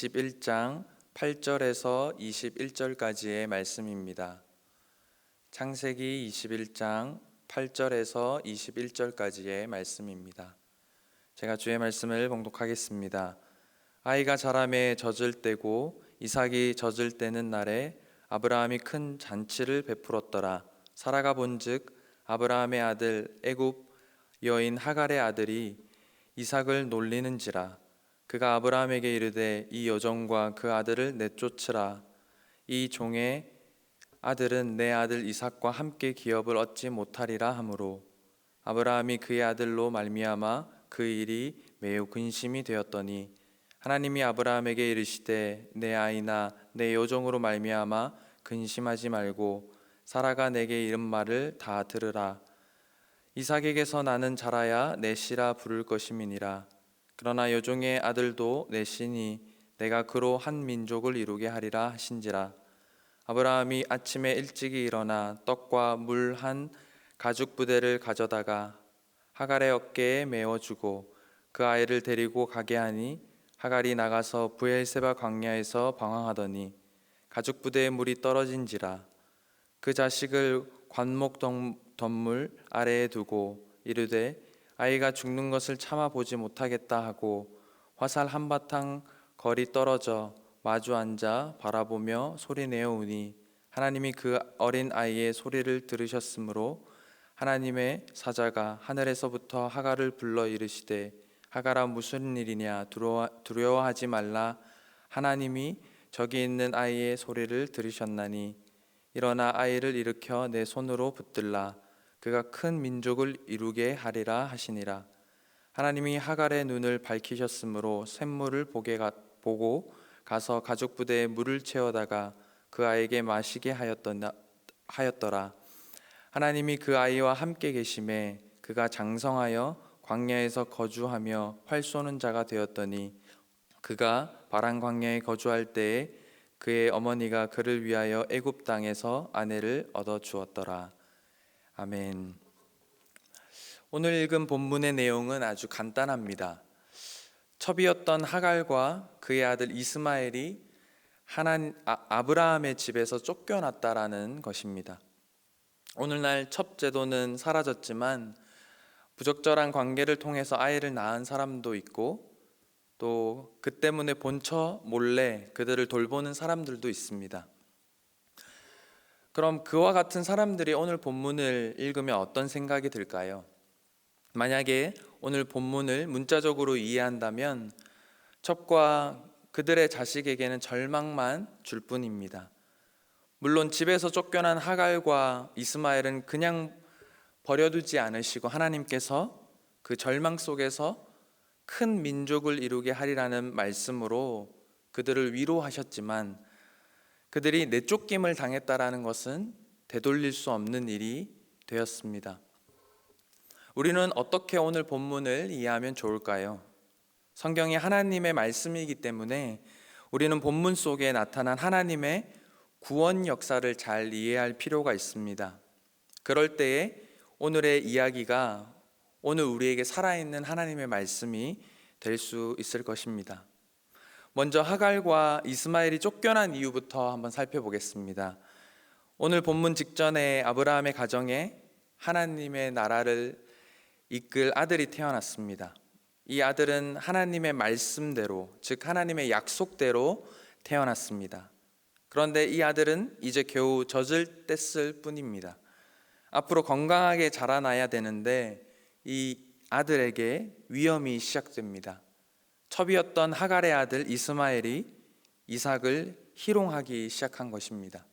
21장 8절에서 21절까지의 말씀입니다. 창세기 21장 8절에서 21절까지의 말씀입니다. 제가 주의 말씀을 봉독하겠습니다. 아이가 자라매 젖을 때고 이삭이 젖을 때는 날에 아브라함이 큰 잔치를 베풀었더라. 사라가 본즉 아브라함의 아들 애굽 여인 하갈의 아들이 이삭을 놀리는지라. 그가 아브라함에게 이르되 이 여종과 그 아들을 내쫓으라. 이 종의 아들은 내 아들 이삭과 함께 기업을 얻지 못하리라 하므로 아브라함이 그의 아들로 말미암아 그 일이 매우 근심이 되었더니 하나님이 아브라함에게 이르시되 내 아이나 내 여종으로 말미암아 근심하지 말고 사라가 내게 이른 말을 다 들으라. 이삭에게서 나는 자라야 내 씨라 부를 것임이니라. 그러나 여종의 아들도 내 씨니 내가 그로 한 민족을 이루게 하리라 하신지라. 아브라함이 아침에 일찍이 일어나 떡과 물 한 가죽 부대를 가져다가 하갈의 어깨에 메어주고 그 아이를 데리고 가게 하니 하갈이 나가서 브엘세바 광야에서 방황하더니 가죽 부대에 물이 떨어진지라. 그 자식을 관목 덤물 아래에 두고 이르되 아이가 죽는 것을 참아 보지 못하겠다 하고 화살 한바탕 거리 떨어져 마주 앉아 바라보며 소리내어 우니 하나님이 그 어린 아이의 소리를 들으셨으므로 하나님의 사자가 하늘에서부터 하갈을 불러 이르시되 하갈아 무슨 일이냐 두려워하지 말라. 하나님이 저기 있는 아이의 소리를 들으셨나니 일어나 아이를 일으켜 내 손으로 붙들라. 그가 큰 민족을 이루게 하리라 하시니라. 하나님이 하갈의 눈을 밝히셨으므로 샘물을 보고 가서 가죽 부대에 물을 채워다가 그 아이에게 마시게 하였더라. 하나님이 그 아이와 함께 계심에 그가 장성하여 광야에서 거주하며 활 쏘는 자가 되었더니 그가 바란 광야에 거주할 때에 그의 어머니가 그를 위하여 애굽 땅에서 아내를 얻어 주었더라. 아멘. 오늘 읽은 본문의 내용은 아주 간단합니다. 첩이었던 하갈과 그의 아들 이스마엘이 아브라함의 집에서 쫓겨났다라는 것입니다. 오늘날 첩제도는 사라졌지만 부적절한 관계를 통해서 아이를 낳은 사람도 있고 또 그 때문에 본처 몰래 그들을 돌보는 사람들도 있습니다. 그럼 그와 같은 사람들이 오늘 본문을 읽으면 어떤 생각이 들까요? 만약에 오늘 본문을 문자적으로 이해한다면 첩과 그들의 자식에게는 절망만 줄 뿐입니다. 물론 집에서 쫓겨난 하갈과 이스마엘은 그냥 버려두지 않으시고 하나님께서 그 절망 속에서 큰 민족을 이루게 하리라는 말씀으로 그들을 위로하셨지만 그들이 내쫓김을 당했다라는 것은 되돌릴 수 없는 일이 되었습니다. 우리는 어떻게 오늘 본문을 이해하면 좋을까요? 성경이 하나님의 말씀이기 때문에 우리는 본문 속에 나타난 하나님의 구원 역사를 잘 이해할 필요가 있습니다. 그럴 때에 오늘의 이야기가 오늘 우리에게 살아있는 하나님의 말씀이 될 수 있을 것입니다. 먼저 하갈과 이스마엘이 쫓겨난 이유부터 한번 살펴보겠습니다. 오늘 본문 직전에 아브라함의 가정에 하나님의 나라를 이끌 아들이 태어났습니다. 이 아들은 하나님의 말씀대로, 즉 하나님의 약속대로 태어났습니다. 그런데 이 아들은 이제 겨우 젖을 뗐을 뿐입니다. 앞으로 건강하게 자라나야 되는데 이 아들에게 위험이 시작됩니다. 첩이었던 하갈의 아들 이스마엘이 이삭을 희롱하기 시작한 것입니다.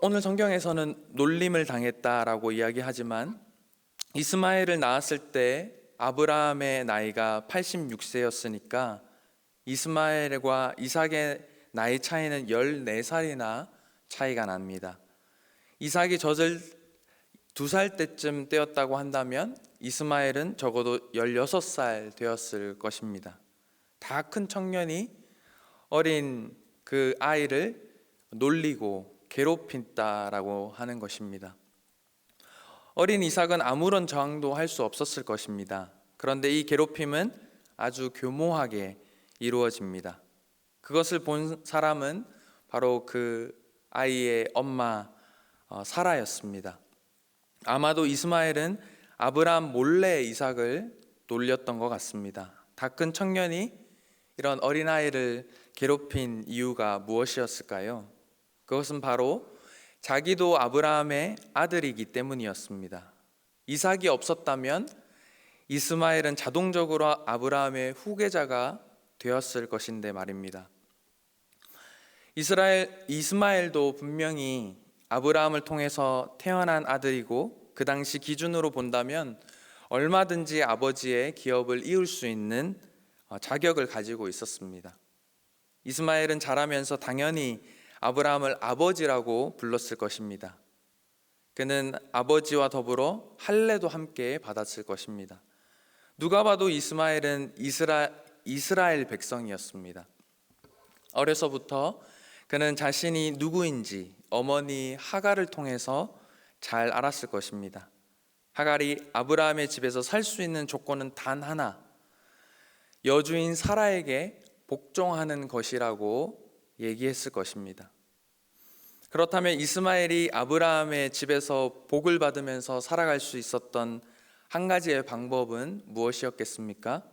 오늘 성경에서는 놀림을 당했다라고 이야기하지만 이스마엘을 낳았을 때 아브라함의 나이가 86세였으니까 이스마엘과 이삭의 나이 차이는 14살이나 차이가 납니다. 이삭이 젖을 2살 때쯤 떼었다고 한다면 이스마엘은 적어도 16살 되었을 것입니다. 다 큰 청년이 어린 그 아이를 놀리고 괴롭힌다라고 하는 것입니다. 어린 이삭은 아무런 저항도 할 수 없었을 것입니다. 그런데 이 괴롭힘은 아주 교모하게 이루어집니다. 그것을 본 사람은 바로 그 아이의 엄마 사라였습니다. 아마도 이스마엘은 아브라함 몰래 이삭을 놀렸던 것 같습니다. 다 큰 청년이 이런 어린아이를 괴롭힌 이유가 무엇이었을까요? 그것은 바로 자기도 아브라함의 아들이기 때문이었습니다. 이삭이 없었다면 이스마엘은 자동적으로 아브라함의 후계자가 되었을 것인데 말입니다. 이스마엘도 분명히 아브라함을 통해서 태어난 아들이고 그 당시 기준으로 본다면 얼마든지 아버지의 기업을 이을 수 있는 자격을 가지고 있었습니다. 이스마엘은 자라면서 당연히 아브라함을 아버지라고 불렀을 것입니다. 그는 아버지와 더불어 할례도 함께 받았을 것입니다. 누가 봐도 이스마엘은 이스라엘 백성이었습니다. 어려서부터 그는 자신이 누구인지 어머니 하갈을 통해서 잘 알았을 것입니다. 하갈이 아브라함의 집에서 살 수 있는 조건은 단 하나, 여주인 사라에게 복종하는 것이라고 얘기했을 것입니다. 그렇다면 이스마엘이 아브라함의 집에서 복을 받으면서 살아갈 수 있었던 한 가지의 방법은 무엇이었겠습니까?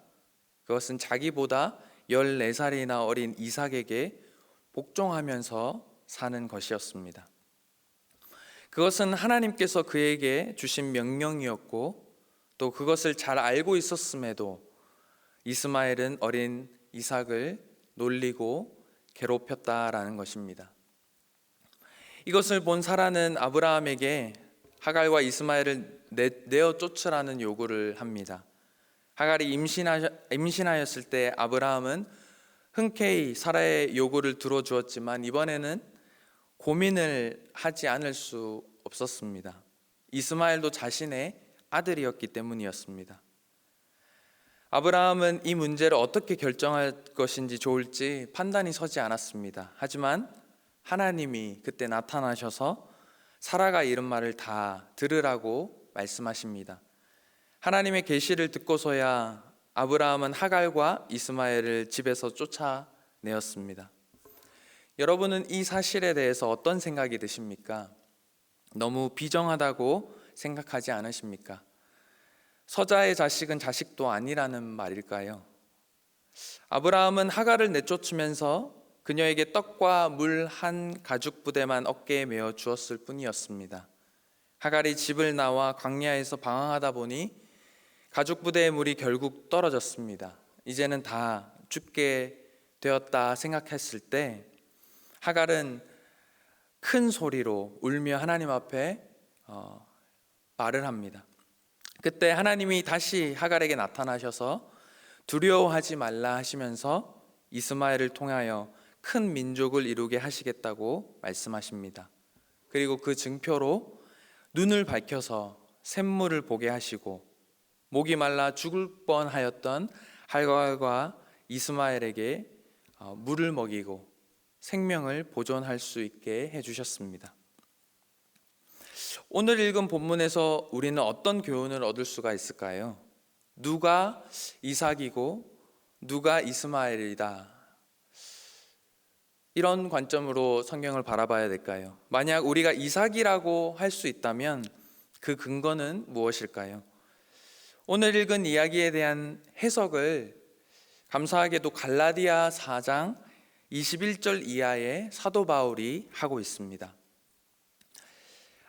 그것은 자기보다 14살이나 어린 이삭에게 복종하면서 사는 것이었습니다. 그것은 하나님께서 그에게 주신 명령이었고 또 그것을 잘 알고 있었음에도 이스마엘은 어린 이삭을 놀리고 괴롭혔다라는 것입니다. 이것을 본 사라는 아브라함에게 하갈과 이스마엘을 내어 쫓으라는 요구를 합니다. 하갈이 임신하였을 때 아브라함은 흔쾌히 사라의 요구를 들어주었지만 이번에는 고민을 하지 않을 수 없었습니다. 이스마엘도 자신의 아들이었기 때문이었습니다. 아브라함은 이 문제를 어떻게 결정할 것인지 좋을지 판단이 서지 않았습니다. 하지만 하나님이 그때 나타나셔서 사라가 이른 말을 다 들으라고 말씀하십니다. 하나님의 계시를 듣고서야 아브라함은 하갈과 이스마엘을 집에서 쫓아내었습니다. 여러분은 이 사실에 대해서 어떤 생각이 드십니까? 너무 비정하다고 생각하지 않으십니까? 서자의 자식은 자식도 아니라는 말일까요? 아브라함은 하갈을 내쫓으면서 그녀에게 떡과 물 한 가죽 부대만 어깨에 메어 주었을 뿐이었습니다. 하갈이 집을 나와 광야에서 방황하다 보니 가죽 부대의 물이 결국 떨어졌습니다. 이제는 다 죽게 되었다 생각했을 때 하갈은 큰 소리로 울며 하나님 앞에 말을 합니다. 그때 하나님이 다시 하갈에게 나타나셔서 두려워하지 말라 하시면서 이스마엘을 통하여 큰 민족을 이루게 하시겠다고 말씀하십니다. 그리고 그 증표로 눈을 밝혀서 샘물을 보게 하시고 목이 말라 죽을 뻔하였던 하갈과 이스마엘에게 물을 먹이고 생명을 보존할 수 있게 해주셨습니다. 오늘 읽은 본문에서 우리는 어떤 교훈을 얻을 수가 있을까요? 누가 이삭이고 누가 이스마엘이다. 이런 관점으로 성경을 바라봐야 될까요? 만약 우리가 이삭이라고 할 수 있다면 그 근거는 무엇일까요? 오늘 읽은 이야기에 대한 해석을 감사하게도 갈라디아 4장 21절 이하의 사도 바울이 하고 있습니다.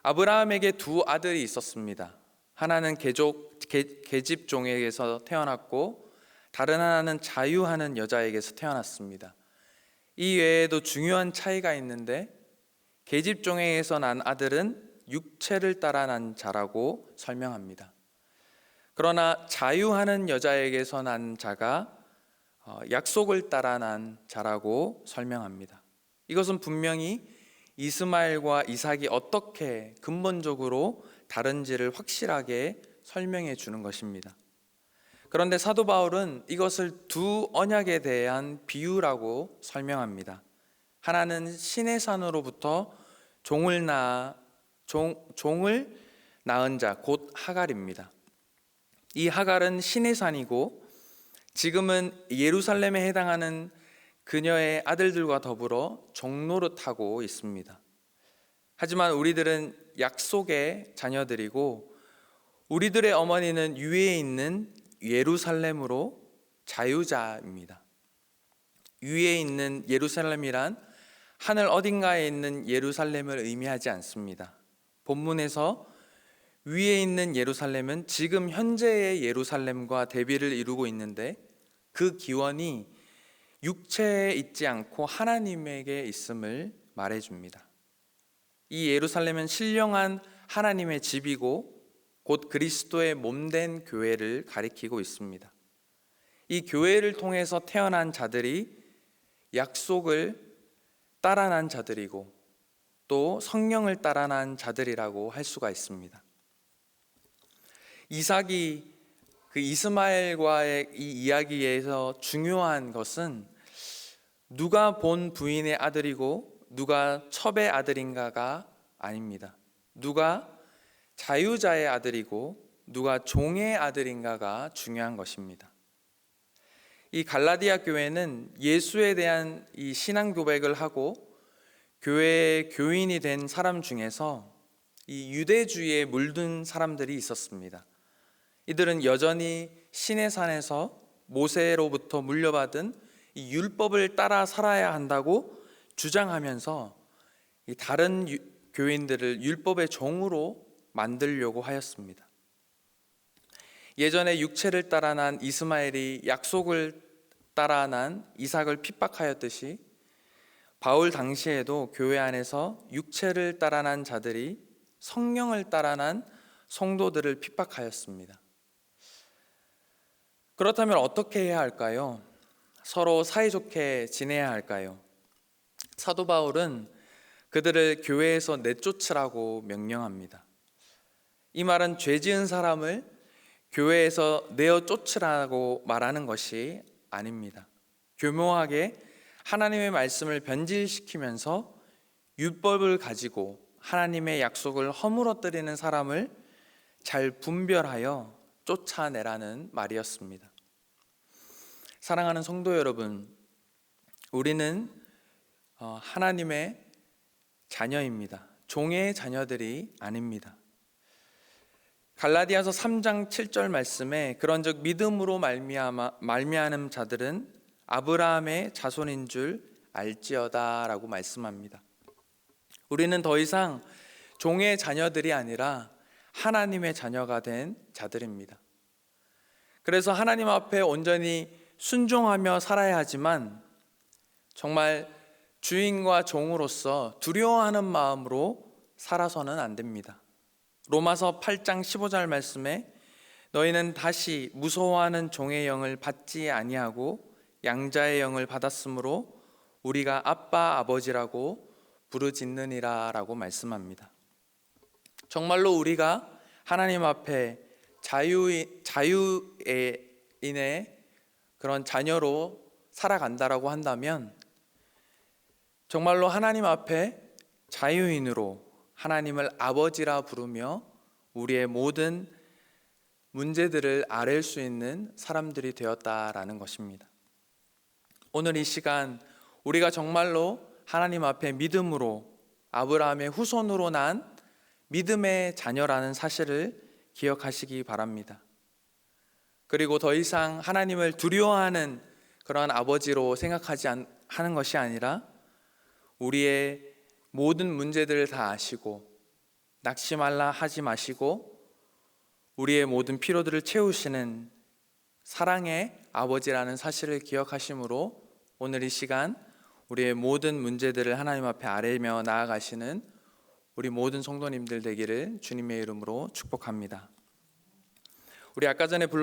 아브라함에게 두 아들이 있었습니다. 하나는 계집 종에게서 태어났고 다른 하나는 자유하는 여자에게서 태어났습니다. 이 외에도 중요한 차이가 있는데 계집 종에게서 난 아들은 육체를 따라 난 자라고 설명합니다. 그러나 자유하는 여자에게서 난 자가 약속을 따라 난 자라고 설명합니다. 이것은 분명히 이스마엘과 이삭이 어떻게 근본적으로 다른지를 확실하게 설명해 주는 것입니다. 그런데 사도 바울은 이것을 두 언약에 대한 비유라고 설명합니다. 하나는 신의 산으로부터 종을 낳은 자, 곧 하갈입니다. 이 하갈은 신의 산이고 지금은 예루살렘에 해당하는 그녀의 아들들과 더불어 종노릇하고 있습니다. 하지만 우리들은 약속의 자녀들이고 우리들의 어머니는 위에 있는 예루살렘으로 자유자입니다. 위에 있는 예루살렘이란 하늘 어딘가에 있는 예루살렘을 의미하지 않습니다. 본문에서 위에 있는 예루살렘은 지금 현재의 예루살렘과 대비를 이루고 있는데 그 기원이 육체에 있지 않고 하나님에게 있음을 말해줍니다. 이 예루살렘은 신령한 하나님의 집이고 곧 그리스도의 몸된 교회를 가리키고 있습니다. 이 교회를 통해서 태어난 자들이 약속을 따라 난 자들이고 또 성령을 따라 난 자들이라고 할 수가 있습니다. 이삭이 그 이스마엘과의 이 이야기에서 중요한 것은 누가 본 부인의 아들이고 누가 첩의 아들인가가 아닙니다. 누가 자유자의 아들이고 누가 종의 아들인가가 중요한 것입니다. 이 갈라디아 교회는 예수에 대한 이 신앙 고백을 하고 교회의 교인이 된 사람 중에서 이 유대주의에 물든 사람들이 있었습니다. 이들은 여전히 시내산에서 모세로부터 물려받은 이 율법을 따라 살아야 한다고 주장하면서 이 다른 교인들을 율법의 종으로 만들려고 하였습니다. 예전에 육체를 따라 난 이스마엘이 약속을 따라 난 이삭을 핍박하였듯이 바울 당시에도 교회 안에서 육체를 따라 난 자들이 성령을 따라 난 성도들을 핍박하였습니다. 그렇다면 어떻게 해야 할까요? 서로 사이좋게 지내야 할까요? 사도 바울은 그들을 교회에서 내쫓으라고 명령합니다. 이 말은 죄 지은 사람을 교회에서 내어 쫓으라고 말하는 것이 아닙니다. 교묘하게 하나님의 말씀을 변질시키면서 율법을 가지고 하나님의 약속을 허물어뜨리는 사람을 잘 분별하여 쫓아내라는 말이었습니다. 사랑하는 성도 여러분, 우리는 하나님의 자녀입니다. 종의 자녀들이 아닙니다. 갈라디아서 3장 7절 말씀에 그런즉 믿음으로 말미암은 자들은 아브라함의 자손인 줄 알지어다라고 말씀합니다. 우리는 더 이상 종의 자녀들이 아니라 하나님의 자녀가 된 자들입니다. 그래서 하나님 앞에 온전히 순종하며 살아야 하지만 정말 주인과 종으로서 두려워하는 마음으로 살아서는 안 됩니다. 로마서 8장 15절 말씀에 너희는 다시 무서워하는 종의 영을 받지 아니하고 양자의 영을 받았으므로 우리가 아빠 아버지라고 부르짖느니라 라고 말씀합니다. 정말로 우리가 하나님 앞에 자유인의 그런 자녀로 살아간다라고 한다면 정말로 하나님 앞에 자유인으로 하나님을 아버지라 부르며 우리의 모든 문제들을 아랠 수 있는 사람들이 되었다라는 것입니다. 오늘 이 시간 우리가 정말로 하나님 앞에 믿음으로 아브라함의 후손으로 난 믿음의 자녀라는 사실을 기억하시기 바랍니다. 그리고 더 이상 하나님을 두려워하는 그런 아버지로 생각하지 하는 것이 아니라 우리의 모든 문제들을 다 아시고 낙심하려 하지 마시고 우리의 모든 필요들을 채우시는 사랑의 아버지라는 사실을 기억하심으로 오늘 이 시간 우리의 모든 문제들을 하나님 앞에 아뢰며 나아가시는 우리 모든 성도님들 되기를 주님의 이름으로 축복합니다. 우리 아까 전에